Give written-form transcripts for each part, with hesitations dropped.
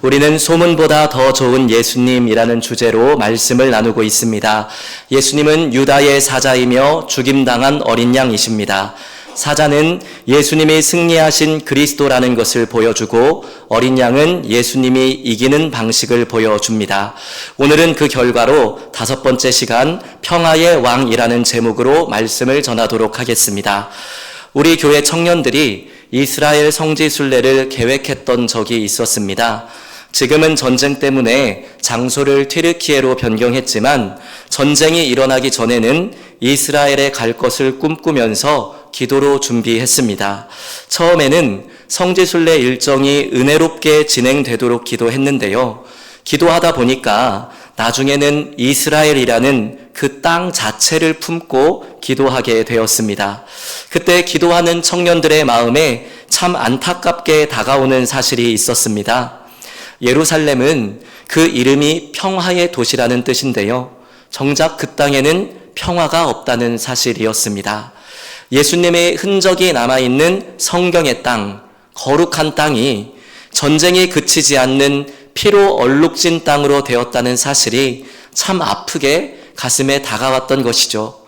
우리는 소문보다 더 좋은 예수님이라는 주제로 말씀을 나누고 있습니다. 예수님은 유다의 사자이며 죽임당한 어린 양이십니다. 사자는 예수님이 승리하신 그리스도라는 것을 보여주고 어린 양은 예수님이 이기는 방식을 보여줍니다. 오늘은 그 결과로 5번째 시간 평화의 왕이라는 제목으로 말씀을 전하도록 하겠습니다. 우리 교회 청년들이 이스라엘 성지 순례를 계획했던 적이 있었습니다. 지금은 전쟁 때문에 장소를 튀르키예로 변경했지만 전쟁이 일어나기 전에는 이스라엘에 갈 것을 꿈꾸면서 기도로 준비했습니다. 처음에는 성지순례 일정이 은혜롭게 진행되도록 기도했는데요. 기도하다 보니까 나중에는 이스라엘이라는 그 땅 자체를 품고 기도하게 되었습니다. 그때 기도하는 청년들의 마음에 참 안타깝게 다가오는 사실이 있었습니다. 예루살렘은 그 이름이 평화의 도시라는 뜻인데요. 정작 그 땅에는 평화가 없다는 사실이었습니다. 예수님의 흔적이 남아있는 성경의 땅, 거룩한 땅이 전쟁이 그치지 않는 피로 얼룩진 땅으로 되었다는 사실이 참 아프게 가슴에 다가왔던 것이죠.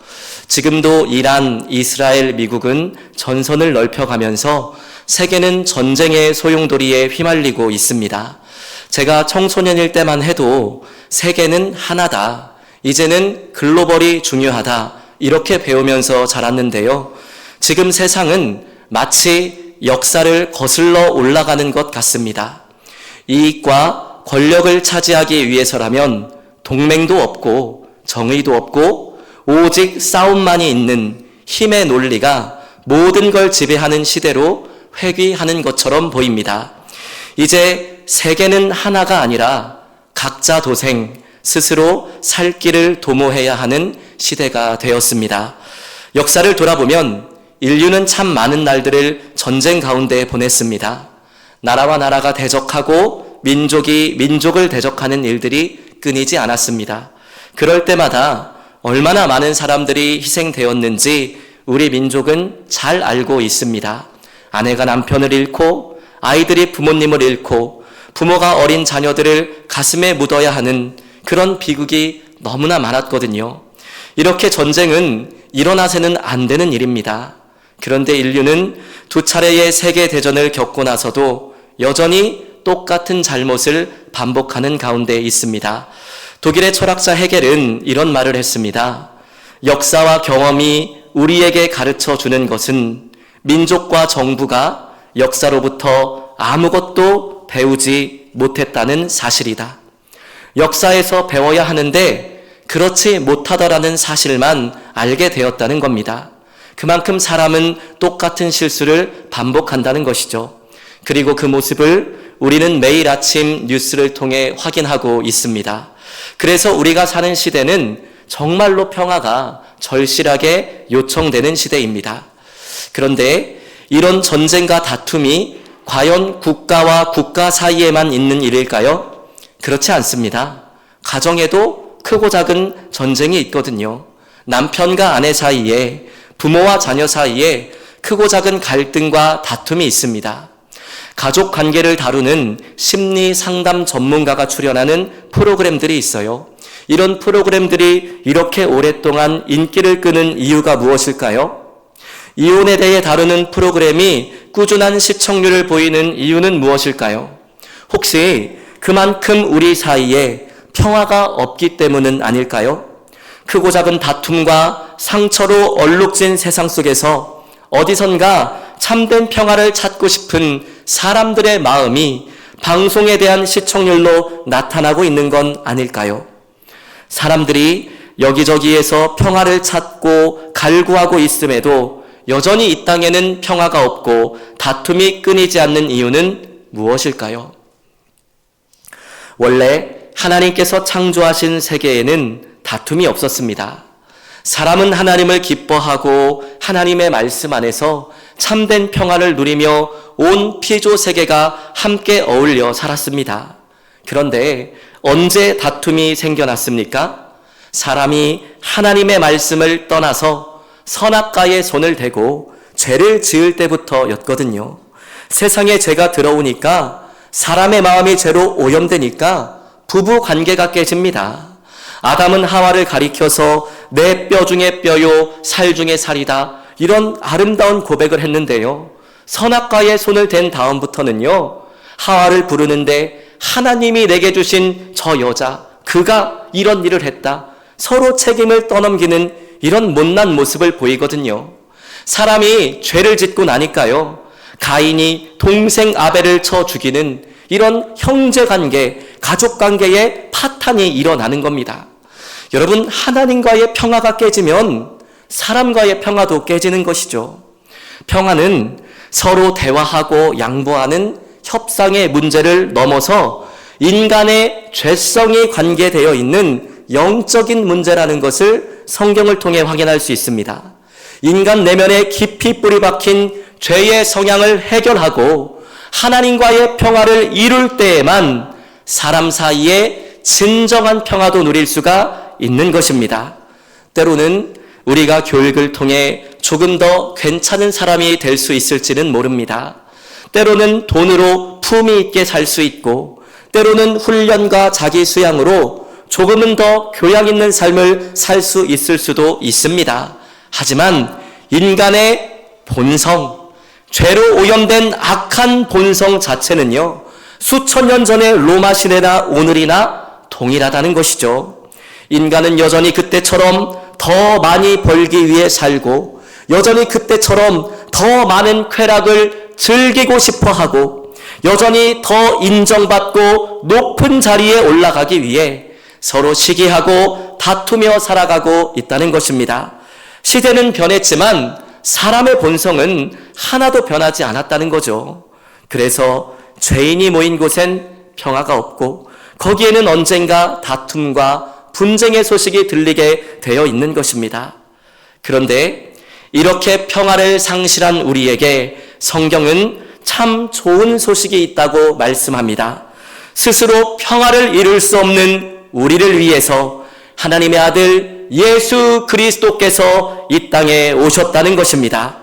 지금도 이란, 이스라엘, 미국은 전선을 넓혀가면서 세계는 전쟁의 소용돌이에 휘말리고 있습니다. 제가 청소년일 때만 해도 세계는 하나다. 이제는 글로벌이 중요하다. 이렇게 배우면서 자랐는데요. 지금 세상은 마치 역사를 거슬러 올라가는 것 같습니다. 이익과 권력을 차지하기 위해서라면 동맹도 없고 정의도 없고 오직 싸움만이 있는 힘의 논리가 모든 걸 지배하는 시대로 회귀하는 것처럼 보입니다. 이제 세계는 하나가 아니라 각자 도생, 스스로 살 길을 도모해야 하는 시대가 되었습니다. 역사를 돌아보면 인류는 참 많은 날들을 전쟁 가운데 보냈습니다. 나라와 나라가 대적하고 민족이 민족을 대적하는 일들이 끊이지 않았습니다. 그럴 때마다 얼마나 많은 사람들이 희생되었는지 우리 민족은 잘 알고 있습니다. 아내가 남편을 잃고 아이들이 부모님을 잃고 부모가 어린 자녀들을 가슴에 묻어야 하는 그런 비극이 너무나 많았거든요. 이렇게 전쟁은 일어나서는 안 되는 일입니다. 그런데 인류는 2차례의 세계대전을 겪고 나서도 여전히 똑같은 잘못을 반복하는 가운데 있습니다. 독일의 철학자 헤겔은 이런 말을 했습니다. 역사와 경험이 우리에게 가르쳐 주는 것은 민족과 정부가 역사로부터 아무것도 배우지 못했다는 사실이다. 역사에서 배워야 하는데 그렇지 못하더라는 사실만 알게 되었다는 겁니다. 그만큼 사람은 똑같은 실수를 반복한다는 것이죠. 그리고 그 모습을 우리는 매일 아침 뉴스를 통해 확인하고 있습니다. 그래서 우리가 사는 시대는 정말로 평화가 절실하게 요청되는 시대입니다. 그런데 이런 전쟁과 다툼이 과연 국가와 국가 사이에만 있는 일일까요? 그렇지 않습니다. 가정에도 크고 작은 전쟁이 있거든요. 남편과 아내 사이에, 부모와 자녀 사이에 크고 작은 갈등과 다툼이 있습니다. 가족 관계를 다루는 심리 상담 전문가가 출연하는 프로그램들이 있어요. 이런 프로그램들이 이렇게 오랫동안 인기를 끄는 이유가 무엇일까요? 이혼에 대해 다루는 프로그램이 꾸준한 시청률을 보이는 이유는 무엇일까요? 혹시 그만큼 우리 사이에 평화가 없기 때문은 아닐까요? 크고 작은 다툼과 상처로 얼룩진 세상 속에서 어디선가 참된 평화를 찾고 싶은 사람들의 마음이 방송에 대한 시청률로 나타나고 있는 건 아닐까요? 사람들이 여기저기에서 평화를 찾고 갈구하고 있음에도 여전히 이 땅에는 평화가 없고 다툼이 끊이지 않는 이유는 무엇일까요? 원래 하나님께서 창조하신 세계에는 다툼이 없었습니다. 사람은 하나님을 기뻐하고 하나님의 말씀 안에서 참된 평화를 누리며 온 피조 세계가 함께 어울려 살았습니다. 그런데 언제 다툼이 생겨났습니까? 사람이 하나님의 말씀을 떠나서 선악과에 손을 대고 죄를 지을 때부터였거든요. 세상에 죄가 들어오니까 사람의 마음이 죄로 오염되니까 부부 관계가 깨집니다. 아담은 하와를 가리켜서 내 뼈 중에 뼈요 살 중에 살이다, 이런 아름다운 고백을 했는데요. 선악과에 손을 댄 다음부터는요, 하와를 부르는데 하나님이 내게 주신 저 여자, 그가 이런 일을 했다, 서로 책임을 떠넘기는 이런 못난 모습을 보이거든요. 사람이 죄를 짓고 나니까요, 가인이 동생 아벨을 쳐 죽이는 이런 형제관계, 가족관계에 파탄이 일어나는 겁니다. 여러분, 하나님과의 평화가 깨지면 사람과의 평화도 깨지는 것이죠. 평화는 서로 대화하고 양보하는 협상의 문제를 넘어서 인간의 죄성이 관계되어 있는 영적인 문제라는 것을 성경을 통해 확인할 수 있습니다. 인간 내면에 깊이 뿌리 박힌 죄의 성향을 해결하고 하나님과의 평화를 이룰 때에만 사람 사이에 진정한 평화도 누릴 수가 있는 것입니다. 때로는 우리가 교육을 통해 조금 더 괜찮은 사람이 될 수 있을지는 모릅니다. 때로는 돈으로 품위 있게 살 수 있고, 때로는 훈련과 자기 수양으로 조금은 더 교양 있는 삶을 살 수 있을 수도 있습니다. 하지만 인간의 본성, 죄로 오염된 악한 본성 자체는요, 수천 년 전의 로마 시대나 오늘이나 동일하다는 것이죠. 인간은 여전히 그때처럼 더 많이 벌기 위해 살고, 여전히 그때처럼 더 많은 쾌락을 즐기고 싶어 하고, 여전히 더 인정받고 높은 자리에 올라가기 위해 서로 시기하고 다투며 살아가고 있다는 것입니다. 시대는 변했지만 사람의 본성은 하나도 변하지 않았다는 거죠. 그래서 죄인이 모인 곳엔 평화가 없고, 거기에는 언젠가 다툼과 분쟁의 소식이 들리게 되어 있는 것입니다. 그런데 이렇게 평화를 상실한 우리에게 성경은 참 좋은 소식이 있다고 말씀합니다. 스스로 평화를 이룰 수 없는 우리를 위해서 하나님의 아들 예수 그리스도께서 이 땅에 오셨다는 것입니다.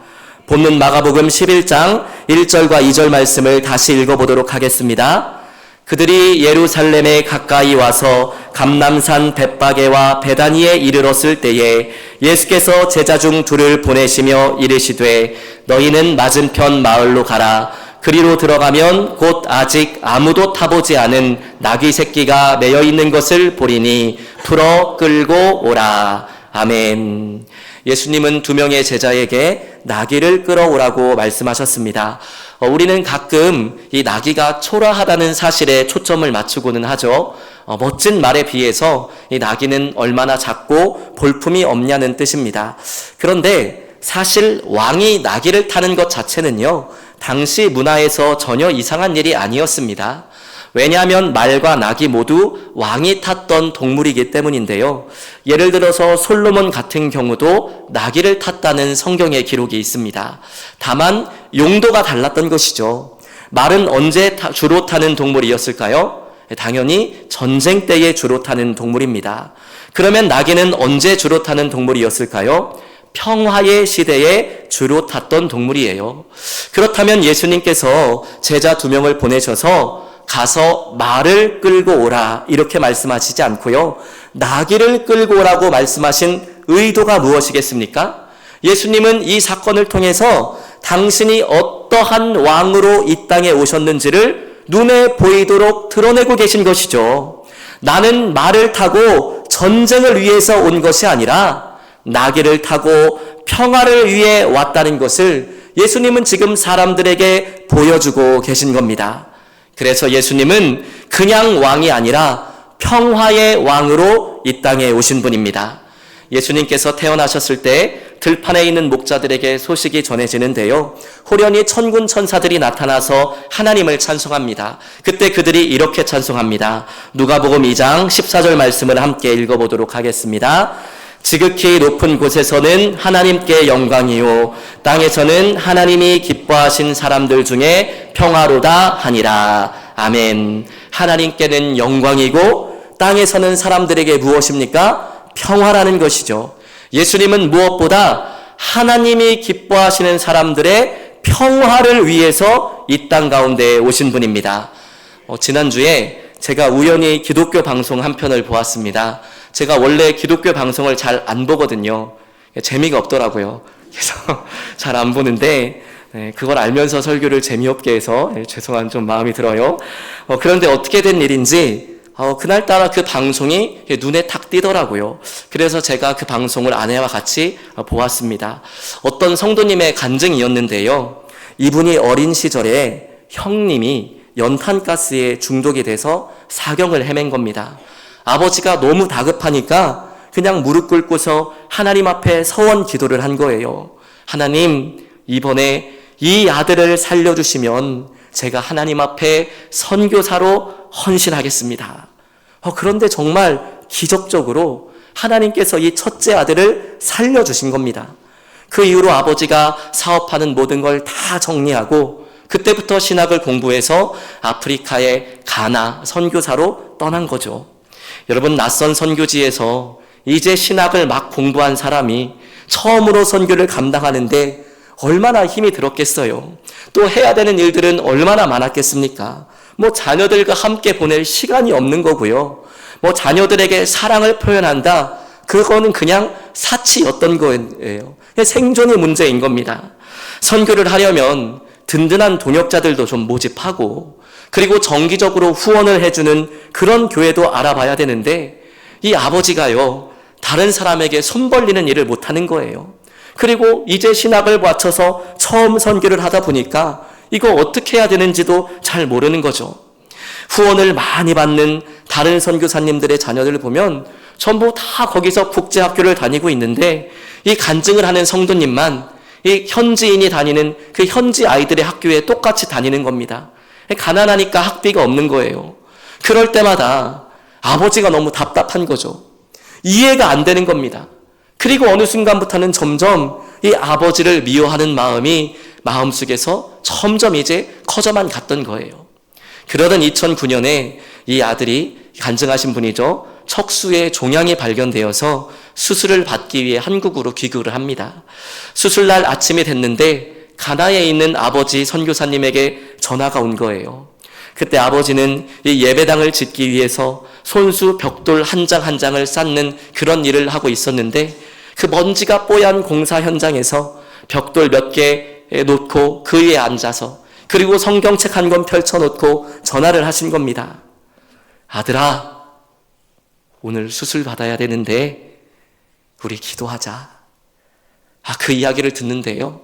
본문 마가복음 11장 1절과 2절 말씀을 다시 읽어보도록 하겠습니다. 그들이 예루살렘에 가까이 와서 감람산 벳바게와 베다니에 이르렀을 때에 예수께서 제자 중 둘을 보내시며 이르시되 너희는 맞은편 마을로 가라. 그리로 들어가면 곧 아직 아무도 타보지 않은 나귀 새끼가 매여 있는 것을 보리니 풀어 끌고 오라. 아멘. 예수님은 두 명의 제자에게 나귀를 끌어오라고 말씀하셨습니다. 우리는 가끔 이 나귀가 초라하다는 사실에 초점을 맞추고는 하죠. 멋진 말에 비해서 이 나귀는 얼마나 작고 볼품이 없냐는 뜻입니다. 그런데 사실 왕이 나귀를 타는 것 자체는요, 당시 문화에서 전혀 이상한 일이 아니었습니다. 왜냐하면 말과 나귀 모두 왕이 탔던 동물이기 때문인데요. 예를 들어서 솔로몬 같은 경우도 나귀를 탔다는 성경의 기록이 있습니다. 다만 용도가 달랐던 것이죠. 말은 언제 주로 타는 동물이었을까요? 당연히 전쟁 때에 주로 타는 동물입니다. 그러면 나귀는 언제 주로 타는 동물이었을까요? 평화의 시대에 주로 탔던 동물이에요. 그렇다면 예수님께서 제자 두 명을 보내셔서 가서 말을 끌고 오라 이렇게 말씀하시지 않고요, 나귀를 끌고 오라고 말씀하신 의도가 무엇이겠습니까? 예수님은 이 사건을 통해서 당신이 어떠한 왕으로 이 땅에 오셨는지를 눈에 보이도록 드러내고 계신 것이죠. 나는 말을 타고 전쟁을 위해서 온 것이 아니라 나귀를 타고 평화를 위해 왔다는 것을 예수님은 지금 사람들에게 보여주고 계신 겁니다. 그래서 예수님은 그냥 왕이 아니라 평화의 왕으로 이 땅에 오신 분입니다. 예수님께서 태어나셨을 때 들판에 있는 목자들에게 소식이 전해지는데요, 호련히 천군 천사들이 나타나서 하나님을 찬송합니다. 그때 그들이 이렇게 찬송합니다. 누가복음 2장 14절 말씀을 함께 읽어보도록 하겠습니다. 지극히 높은 곳에서는 하나님께 영광이요 땅에서는 하나님이 기뻐하신 사람들 중에 평화로다 하니라. 아멘. 하나님께는 영광이고 땅에서는 사람들에게 무엇입니까? 평화라는 것이죠. 예수님은 무엇보다 하나님이 기뻐하시는 사람들의 평화를 위해서 이 땅 가운데 오신 분입니다. 지난주에 제가 우연히 기독교 방송 한 편을 보았습니다. 제가 원래 기독교 방송을 잘 안 보거든요. 재미가 없더라고요. 그래서 잘 안 보는데 그걸 알면서 설교를 재미없게 해서 죄송한 좀 마음이 들어요. 그런데 어떻게 된 일인지 그날따라 그 방송이 눈에 탁 띄더라고요. 그래서 제가 그 방송을 아내와 같이 보았습니다. 어떤 성도님의 간증이었는데요. 이분이 어린 시절에 형님이 연탄가스에 중독이 돼서 사경을 헤맨 겁니다. 아버지가 너무 다급하니까 그냥 무릎 꿇고서 하나님 앞에 서원 기도를 한 거예요. 하나님, 이번에 이 아들을 살려주시면 제가 하나님 앞에 선교사로 헌신하겠습니다. 그런데 정말 기적적으로 하나님께서 이 첫째 아들을 살려주신 겁니다. 그 이후로 아버지가 사업하는 모든 걸 다 정리하고 그때부터 신학을 공부해서 아프리카의 가나 선교사로 떠난 거죠. 여러분, 낯선 선교지에서 이제 신학을 막 공부한 사람이 처음으로 선교를 감당하는데 얼마나 힘이 들었겠어요. 또 해야 되는 일들은 얼마나 많았겠습니까? 자녀들과 함께 보낼 시간이 없는 거고요. 자녀들에게 사랑을 표현한다. 그거는 그냥 사치였던 거예요. 생존의 문제인 겁니다. 선교를 하려면 든든한 동역자들도 좀 모집하고 그리고 정기적으로 후원을 해주는 그런 교회도 알아봐야 되는데 이 아버지가요, 다른 사람에게 손 벌리는 일을 못하는 거예요. 그리고 이제 신학을 마쳐서 처음 선교를 하다 보니까 이거 어떻게 해야 되는지도 잘 모르는 거죠. 후원을 많이 받는 다른 선교사님들의 자녀들을 보면 전부 다 거기서 국제학교를 다니고 있는데 이 간증을 하는 성도님만 이 현지인이 다니는 그 현지 아이들의 학교에 똑같이 다니는 겁니다. 가난하니까 학비가 없는 거예요. 그럴 때마다 아버지가 너무 답답한 거죠. 이해가 안 되는 겁니다. 그리고 어느 순간부터는 점점 이 아버지를 미워하는 마음이 마음속에서 점점 이제 커져만 갔던 거예요. 그러던 2009년에 이 아들이 간증하신 분이죠. 척수에 종양이 발견되어서 수술을 받기 위해 한국으로 귀국을 합니다. 수술날 아침이 됐는데 가나에 있는 아버지 선교사님에게 전화가 온 거예요. 그때 아버지는 이 예배당을 짓기 위해서 손수 벽돌 한 장 한 장을 쌓는 그런 일을 하고 있었는데 그 먼지가 뽀얀 공사 현장에서 벽돌 몇 개 놓고 그 위에 앉아서 그리고 성경책 한 권 펼쳐놓고 전화를 하신 겁니다. 아들아, 오늘 수술 받아야 되는데 우리 기도하자. 그 이야기를 듣는데요,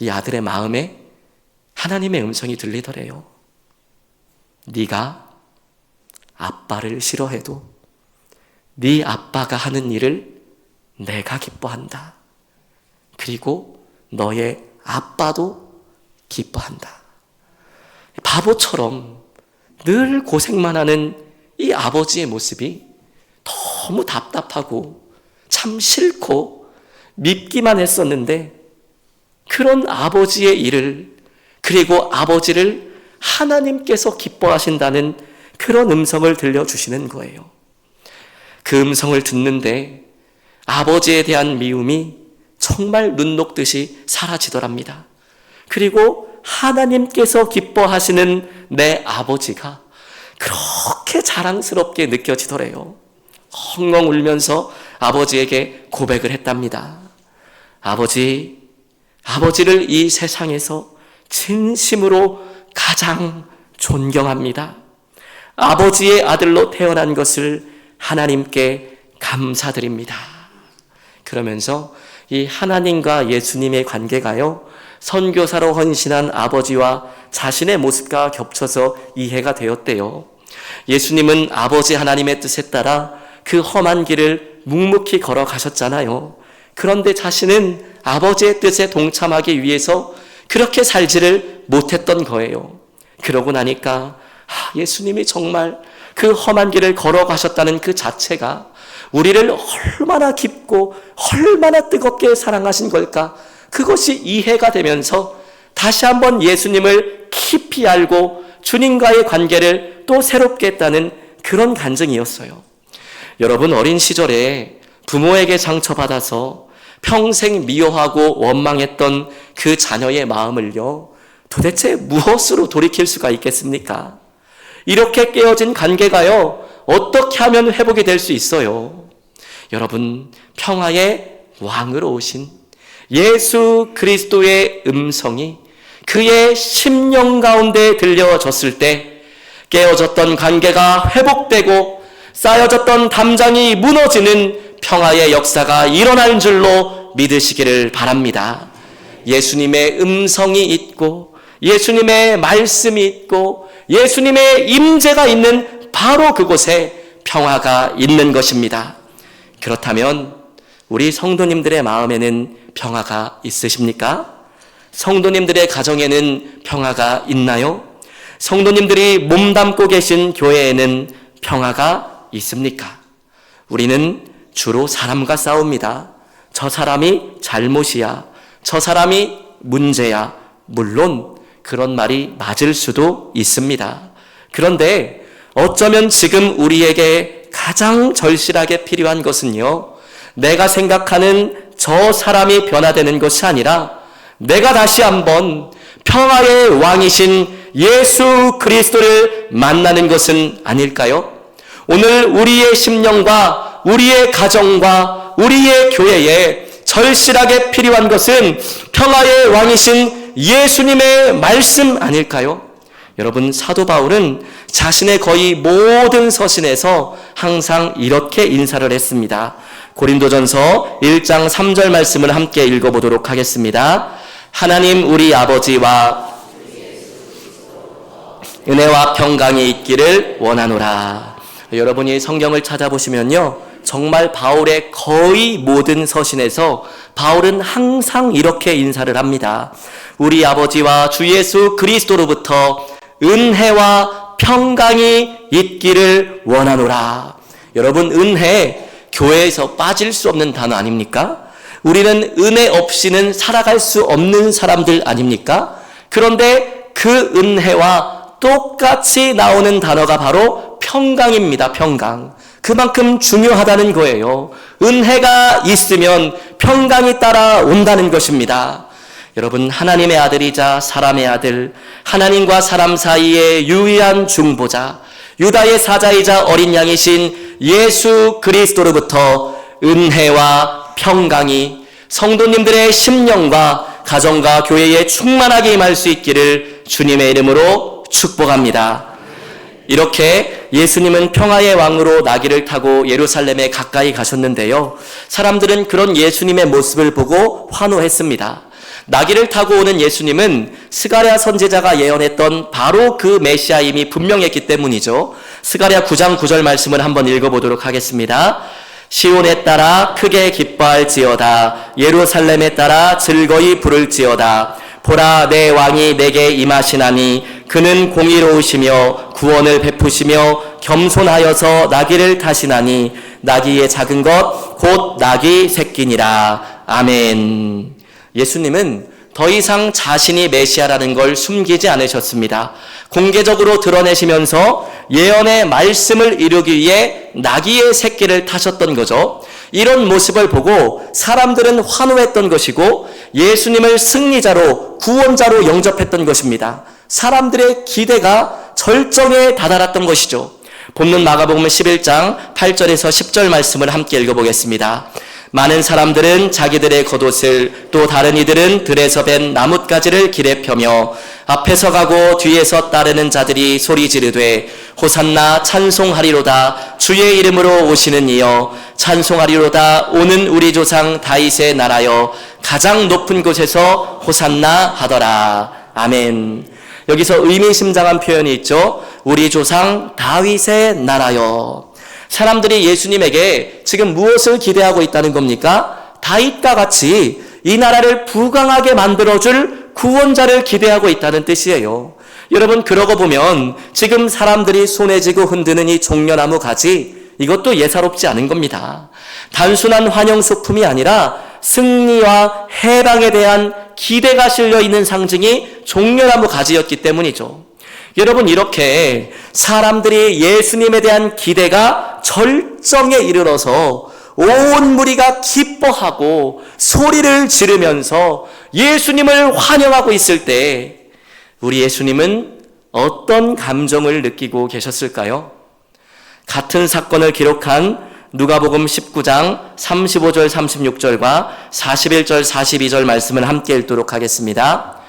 이 아들의 마음에 하나님의 음성이 들리더래요. 네가 아빠를 싫어해도 네 아빠가 하는 일을 내가 기뻐한다. 그리고 너의 아빠도 기뻐한다. 바보처럼 늘 고생만 하는 이 아버지의 모습이 너무 답답하고 참 싫고 밉기만 했었는데 그런 아버지의 일을 그리고 아버지를 하나님께서 기뻐하신다는 그런 음성을 들려주시는 거예요. 그 음성을 듣는데 아버지에 대한 미움이 정말 눈 녹듯이 사라지더랍니다. 그리고 하나님께서 기뻐하시는 내 아버지가 그렇게 자랑스럽게 느껴지더래요. 엉엉 울면서 아버지에게 고백을 했답니다. 아버지를 이 세상에서 진심으로 가장 존경합니다. 아버지의 아들로 태어난 것을 하나님께 감사드립니다. 그러면서 이 하나님과 예수님의 관계가요, 선교사로 헌신한 아버지와 자신의 모습과 겹쳐서 이해가 되었대요. 예수님은 아버지 하나님의 뜻에 따라 그 험한 길을 묵묵히 걸어가셨잖아요. 그런데 자신은 아버지의 뜻에 동참하기 위해서 그렇게 살지를 못했던 거예요. 그러고 나니까 예수님이 정말 그 험한 길을 걸어가셨다는 그 자체가 우리를 얼마나 깊고 얼마나 뜨겁게 사랑하신 걸까, 그것이 이해가 되면서 다시 한번 예수님을 깊이 알고 주님과의 관계를 또 새롭게 했다는 그런 간증이었어요. 여러분, 어린 시절에 부모에게 상처받아서 평생 미워하고 원망했던 그 자녀의 마음을요, 도대체 무엇으로 돌이킬 수가 있겠습니까? 이렇게 깨어진 관계가요, 어떻게 하면 회복이 될 수 있어요? 여러분, 평화의 왕으로 오신 예수 그리스도의 음성이 그의 심령 가운데 들려졌을 때 깨어졌던 관계가 회복되고 쌓여졌던 담장이 무너지는 평화의 역사가 일어날 줄로 믿으시기를 바랍니다. 예수님의 음성이 있고 예수님의 말씀이 있고 예수님의 임재가 있는 바로 그곳에 평화가 있는 것입니다. 그렇다면 우리 성도님들의 마음에는 평화가 있으십니까? 성도님들의 가정에는 평화가 있나요? 성도님들이 몸담고 계신 교회에는 평화가 있습니까? 우리는 주로 사람과 싸웁니다. 저 사람이 잘못이야. 저 사람이 문제야. 물론 그런 말이 맞을 수도 있습니다. 그런데 어쩌면 지금 우리에게 가장 절실하게 필요한 것은요, 내가 생각하는 저 사람이 변화되는 것이 아니라 내가 다시 한번 평화의 왕이신 예수 그리스도를 만나는 것은 아닐까요? 오늘 우리의 심령과 우리의 가정과 우리의 교회에 절실하게 필요한 것은 평화의 왕이신 예수님의 말씀 아닐까요? 여러분, 사도 바울은 자신의 거의 모든 서신에서 항상 이렇게 인사를 했습니다. 고린도전서 1장 3절 말씀을 함께 읽어보도록 하겠습니다. 하나님 우리 아버지와 은혜와 평강이 있기를 원하노라. 여러분이 성경을 찾아보시면요, 정말 바울의 거의 모든 서신에서 바울은 항상 이렇게 인사를 합니다. 우리 아버지와 주 예수 그리스도로부터 은혜와 평강이 있기를 원하노라. 여러분, 은혜, 교회에서 빠질 수 없는 단어 아닙니까? 우리는 은혜 없이는 살아갈 수 없는 사람들 아닙니까? 그런데 그 은혜와 똑같이 나오는 단어가 바로 평강입니다. 평강. 그만큼 중요하다는 거예요. 은혜가 있으면 평강이 따라온다는 것입니다. 여러분, 하나님의 아들이자 사람의 아들, 하나님과 사람 사이의 유일한 중보자, 유다의 사자이자 어린 양이신 예수 그리스도로부터 은혜와 평강이 성도님들의 심령과 가정과 교회에 충만하게 임할 수 있기를 주님의 이름으로 축복합니다. 이렇게 예수님은 평화의 왕으로 나귀를 타고 예루살렘에 가까이 가셨는데요, 사람들은 그런 예수님의 모습을 보고 환호했습니다. 나귀를 타고 오는 예수님은 스가랴 선지자가 예언했던 바로 그 메시아임이 분명했기 때문이죠. 스가랴 9장 9절 말씀을 한번 읽어보도록 하겠습니다. 시온에 따라 크게 기뻐할지어다. 예루살렘에 따라 즐거이 부를지어다. 보라, 내 왕이 내게 임하시나니 그는 공의로우시며 구원을 베푸시며 겸손하여서 나귀를 타시나니 나귀의 작은 것 곧 나귀 새끼니라. 아멘. 예수님은 더 이상 자신이 메시아라는 걸 숨기지 않으셨습니다. 공개적으로 드러내시면서 예언의 말씀을 이루기 위해 나귀의 새끼를 타셨던 거죠. 이런 모습을 보고 사람들은 환호했던 것이고 예수님을 승리자로, 구원자로 영접했던 것입니다. 사람들의 기대가 절정에 다다랐던 것이죠. 본문 마가복음 11장 8절에서 10절 말씀을 함께 읽어보겠습니다. 많은 사람들은 자기들의 겉옷을, 또 다른 이들은 들에서 벤 나뭇가지를 길에 펴며 앞에서 가고 뒤에서 따르는 자들이 소리 지르되 호산나 찬송하리로다. 주의 이름으로 오시는 이여 찬송하리로다. 오는 우리 조상 다윗의 나라여 가장 높은 곳에서 호산나 하더라. 아멘. 여기서 의미심장한 표현이 있죠. 우리 조상 다윗의 나라여. 사람들이 예수님에게 지금 무엇을 기대하고 있다는 겁니까? 다윗과 같이 이 나라를 부강하게 만들어줄 구원자를 기대하고 있다는 뜻이에요. 여러분, 그러고 보면 지금 사람들이 손에 쥐고 흔드는 이 종려나무 가지, 이것도 예사롭지 않은 겁니다. 단순한 환영소품이 아니라 승리와 해방에 대한 기대가 실려있는 상징이 종려나무 가지였기 때문이죠. 여러분, 이렇게 사람들이 예수님에 대한 기대가 절정에 이르러서 온 무리가 기뻐하고 소리를 지르면서 예수님을 환영하고 있을 때 우리 예수님은 어떤 감정을 느끼고 계셨을까요? 같은 사건을 기록한 누가복음 19장 35절 36절과 41절 42절 말씀을 함께 읽도록 하겠습니다.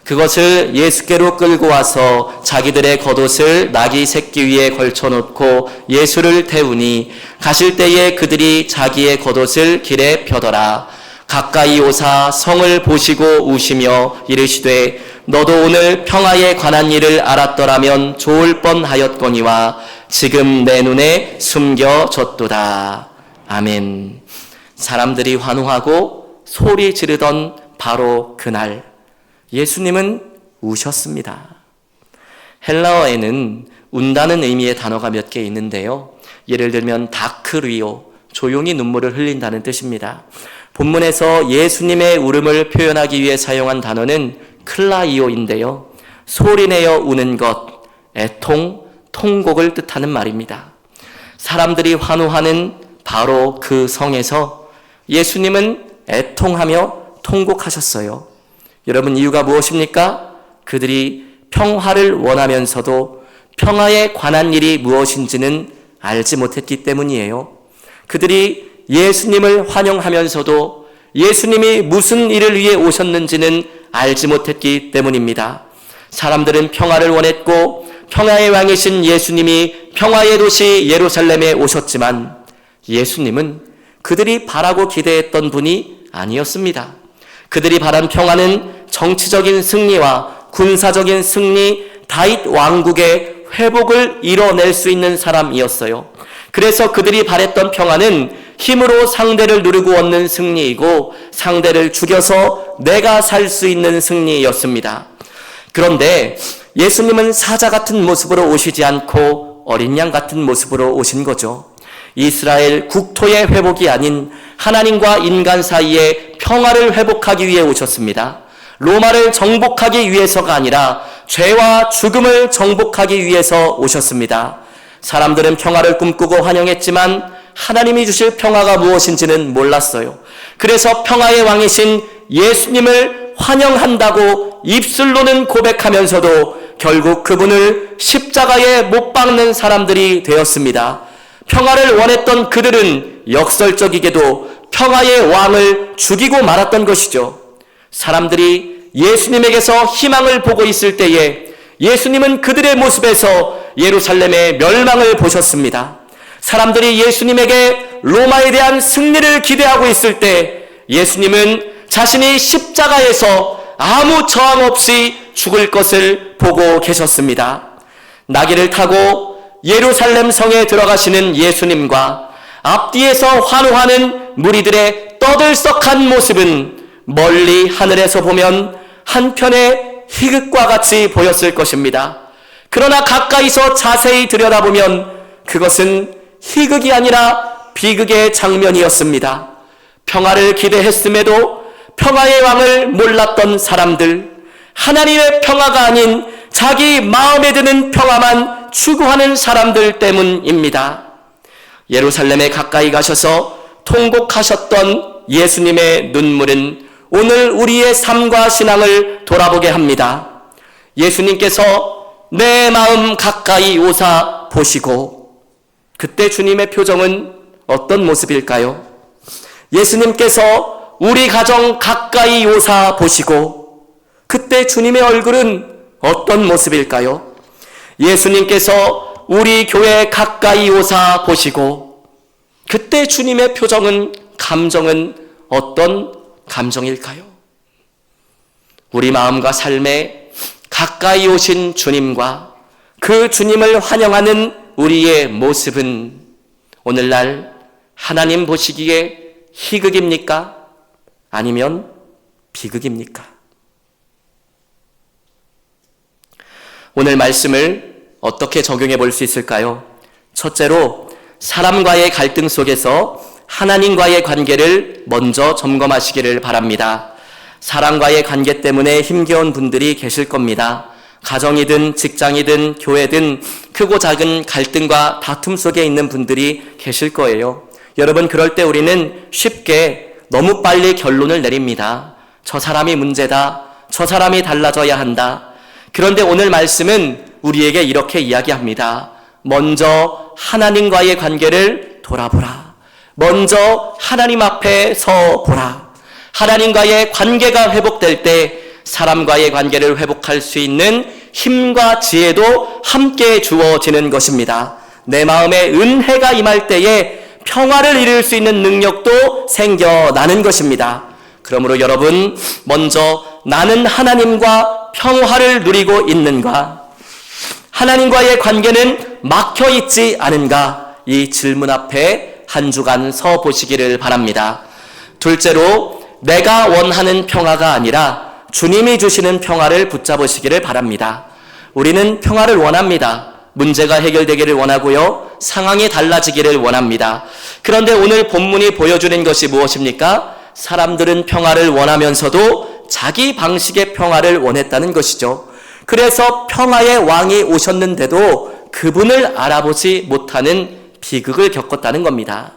그것을 예수께로 끌고 와서 자기들의 겉옷을 나귀 새끼 위에 걸쳐놓고 예수를 태우니 가실 때에 그들이 자기의 겉옷을 길에 펴더라. 가까이 오사 성을 보시고 우시며 이르시되 너도 오늘 평화에 관한 일을 알았더라면 좋을 뻔하였거니와 지금 내 눈에 숨겨졌도다. 아멘. 사람들이 환호하고 소리 지르던 바로 그날 예수님은 우셨습니다. 헬라어에는 운다는 의미의 단어가 몇 개 있는데요. 예를 들면 다크리오, 조용히 눈물을 흘린다는 뜻입니다. 본문에서 예수님의 울음을 표현하기 위해 사용한 단어는 클라이오인데요. 소리내어 우는 것, 애통, 통곡을 뜻하는 말입니다. 사람들이 환호하는 바로 그 성에서 예수님은 애통하며 통곡하셨어요. 여러분, 이유가 무엇입니까? 그들이 평화를 원하면서도 평화에 관한 일이 무엇인지는 알지 못했기 때문이에요. 그들이 예수님을 환영하면서도 예수님이 무슨 일을 위해 오셨는지는 알지 못했기 때문입니다. 사람들은 평화를 원했고 평화의 왕이신 예수님이 평화의 도시 예루살렘에 오셨지만 예수님은 그들이 바라고 기대했던 분이 아니었습니다. 그들이 바란 평화는 정치적인 승리와 군사적인 승리, 다윗 왕국의 회복을 이뤄낼 수 있는 사람이었어요. 그래서 그들이 바랬던 평화는 힘으로 상대를 누르고 얻는 승리이고 상대를 죽여서 내가 살 수 있는 승리였습니다. 그런데 예수님은 사자 같은 모습으로 오시지 않고 어린 양 같은 모습으로 오신 거죠. 이스라엘 국토의 회복이 아닌 하나님과 인간 사이의 평화를 회복하기 위해 오셨습니다. 로마를 정복하기 위해서가 아니라 죄와 죽음을 정복하기 위해서 오셨습니다. 사람들은 평화를 꿈꾸고 환영했지만 하나님이 주실 평화가 무엇인지는 몰랐어요. 그래서 평화의 왕이신 예수님을 환영한다고 입술로는 고백하면서도 결국 그분을 십자가에 못 박는 사람들이 되었습니다. 평화를 원했던 그들은 역설적이게도 평화의 왕을 죽이고 말았던 것이죠. 사람들이 예수님에게서 희망을 보고 있을 때에 예수님은 그들의 모습에서 예루살렘의 멸망을 보셨습니다. 사람들이 예수님에게 로마에 대한 승리를 기대하고 있을 때 예수님은 자신이 십자가에서 아무 저항 없이 죽을 것을 보고 계셨습니다. 나귀를 타고 예루살렘 성에 들어가시는 예수님과 앞뒤에서 환호하는 무리들의 떠들썩한 모습은 멀리 하늘에서 보면 한편의 희극과 같이 보였을 것입니다. 그러나 가까이서 자세히 들여다보면 그것은 희극이 아니라 비극의 장면이었습니다. 평화를 기대했음에도 평화의 왕을 몰랐던 사람들, 하나님의 평화가 아닌 자기 마음에 드는 평화만 추구하는 사람들 때문입니다. 예루살렘에 가까이 가셔서 통곡하셨던 예수님의 눈물은 오늘 우리의 삶과 신앙을 돌아보게 합니다. 예수님께서 내 마음 가까이 오사 보시고, 그때 주님의 표정은 어떤 모습일까요? 예수님께서 우리 가정 가까이 오사 보시고 그때 주님의 얼굴은 어떤 모습일까요? 예수님께서 우리 교회 가까이 오사 보시고 그때 주님의 표정은, 감정은 어떤 감정일까요? 우리 마음과 삶에 가까이 오신 주님과 그 주님을 환영하는 우리의 모습은 오늘날 하나님 보시기에 희극입니까? 아니면 비극입니까? 오늘 말씀을 어떻게 적용해 볼 수 있을까요? 첫째로, 사람과의 갈등 속에서 하나님과의 관계를 먼저 점검하시기를 바랍니다. 사람과의 관계 때문에 힘겨운 분들이 계실 겁니다. 가정이든 직장이든 교회든 크고 작은 갈등과 다툼 속에 있는 분들이 계실 거예요. 여러분, 그럴 때 우리는 쉽게 너무 빨리 결론을 내립니다. 저 사람이 문제다. 저 사람이 달라져야 한다. 그런데 오늘 말씀은 우리에게 이렇게 이야기합니다. 먼저 하나님과의 관계를 돌아보라. 먼저 하나님 앞에 서 보라. 하나님과의 관계가 회복될 때 사람과의 관계를 회복할 수 있는 힘과 지혜도 함께 주어지는 것입니다. 내 마음에 은혜가 임할 때에 평화를 이룰 수 있는 능력도 생겨나는 것입니다. 그러므로 여러분, 먼저 나는 하나님과 평화를 누리고 있는가? 하나님과의 관계는 막혀 있지 않은가? 이 질문 앞에 한 주간 서 보시기를 바랍니다. 둘째로, 내가 원하는 평화가 아니라 주님이 주시는 평화를 붙잡으시기를 바랍니다. 우리는 평화를 원합니다. 문제가 해결되기를 원하고요. 상황이 달라지기를 원합니다. 그런데 오늘 본문이 보여주는 것이 무엇입니까? 사람들은 평화를 원하면서도 자기 방식의 평화를 원했다는 것이죠. 그래서 평화의 왕이 오셨는데도 그분을 알아보지 못하는 비극을 겪었다는 겁니다.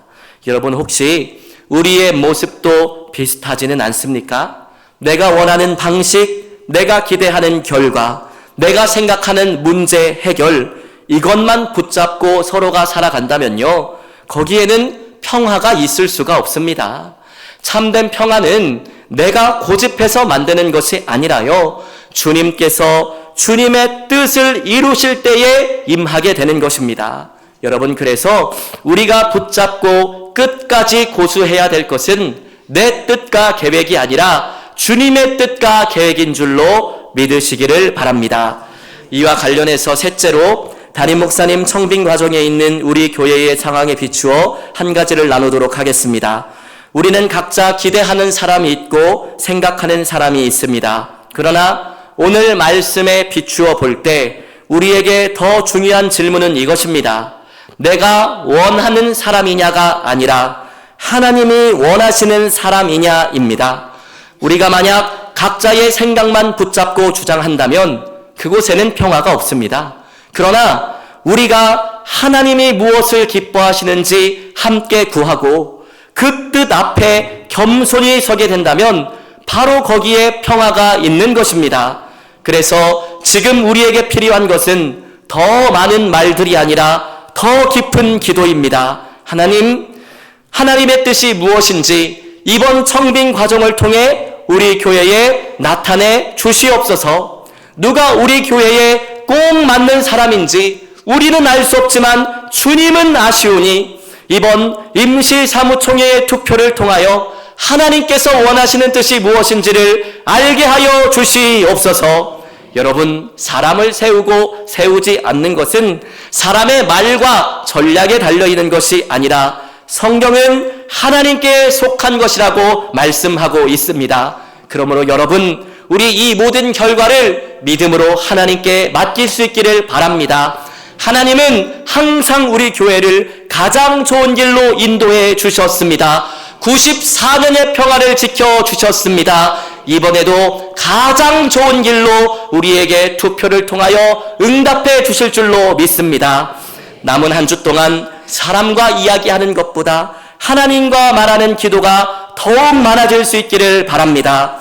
여러분, 혹시 우리의 모습도 비슷하지는 않습니까? 내가 원하는 방식, 내가 기대하는 결과, 내가 생각하는 문제 해결, 이것만 붙잡고 서로가 살아간다면요, 거기에는 평화가 있을 수가 없습니다. 참된 평화는 내가 고집해서 만드는 것이 아니라요, 주님께서 주님의 뜻을 이루실 때에 임하게 되는 것입니다. 여러분, 그래서 우리가 붙잡고 끝까지 고수해야 될 것은 내 뜻과 계획이 아니라 주님의 뜻과 계획인 줄로 믿으시기를 바랍니다. 이와 관련해서 셋째로, 담임 목사님 청빙 과정에 있는 우리 교회의 상황에 비추어 한 가지를 나누도록 하겠습니다. 우리는 각자 기대하는 사람이 있고 생각하는 사람이 있습니다. 그러나 오늘 말씀에 비추어 볼 때 우리에게 더 중요한 질문은 이것입니다. 내가 원하는 사람이냐가 아니라 하나님이 원하시는 사람이냐입니다. 우리가 만약 각자의 생각만 붙잡고 주장한다면 그곳에는 평화가 없습니다. 그러나 우리가 하나님이 무엇을 기뻐하시는지 함께 구하고 그 뜻 앞에 겸손히 서게 된다면 바로 거기에 평화가 있는 것입니다. 그래서 지금 우리에게 필요한 것은 더 많은 말들이 아니라 더 깊은 기도입니다. 하나님의 뜻이 무엇인지 이번 청빙 과정을 통해 우리 교회에 나타내 주시옵소서. 누가 우리 교회에 꼭 맞는 사람인지 우리는 알 수 없지만 주님은 아시오니 이번 임시사무총회의 투표를 통하여 하나님께서 원하시는 뜻이 무엇인지를 알게 하여 주시옵소서. 여러분, 사람을 세우고 세우지 않는 것은 사람의 말과 전략에 달려있는 것이 아니라 성경은 하나님께 속한 것이라고 말씀하고 있습니다. 그러므로 여러분, 우리 이 모든 결과를 믿음으로 하나님께 맡길 수 있기를 바랍니다. 하나님은 항상 우리 교회를 가장 좋은 길로 인도해 주셨습니다. 94년의 평화를 지켜주셨습니다. 이번에도 가장 좋은 길로 우리에게 투표를 통하여 응답해 주실 줄로 믿습니다. 남은 한 주 동안 사람과 이야기하는 것보다 하나님과 말하는 기도가 더욱 많아질 수 있기를 바랍니다.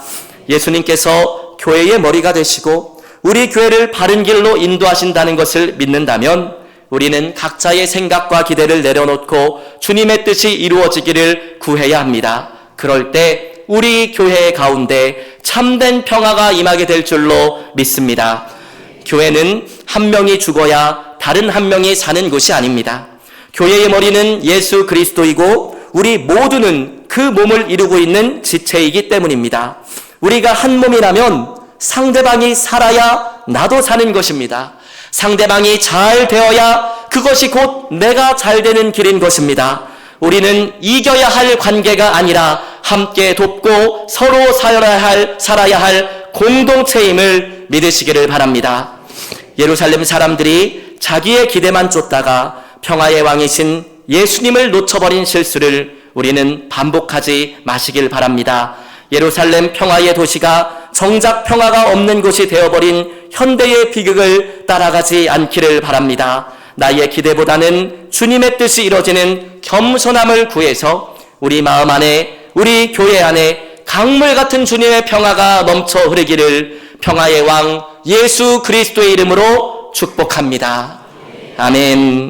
예수님께서 교회의 머리가 되시고 우리 교회를 바른 길로 인도하신다는 것을 믿는다면 우리는 각자의 생각과 기대를 내려놓고 주님의 뜻이 이루어지기를 구해야 합니다. 그럴 때 우리 교회 가운데 참된 평화가 임하게 될 줄로 믿습니다. 교회는 한 명이 죽어야 다른 한 명이 사는 곳이 아닙니다. 교회의 머리는 예수 그리스도이고 우리 모두는 그 몸을 이루고 있는 지체이기 때문입니다. 우리가 한 몸이라면 상대방이 살아야 나도 사는 것입니다. 상대방이 잘 되어야 그것이 곧 내가 잘 되는 길인 것입니다. 우리는 이겨야 할 관계가 아니라 함께 돕고 서로 살아야 할 공동체임을 믿으시기를 바랍니다. 예루살렘 사람들이 자기의 기대만 쫓다가 평화의 왕이신 예수님을 놓쳐버린 실수를 우리는 반복하지 마시길 바랍니다. 예루살렘 평화의 도시가 정작 평화가 없는 곳이 되어버린 현대의 비극을 따라가지 않기를 바랍니다. 나의 기대보다는 주님의 뜻이 이루어지는 겸손함을 구해서 우리 마음 안에, 우리 교회 안에 강물 같은 주님의 평화가 넘쳐 흐르기를 평화의 왕 예수 그리스도의 이름으로 축복합니다. 아멘.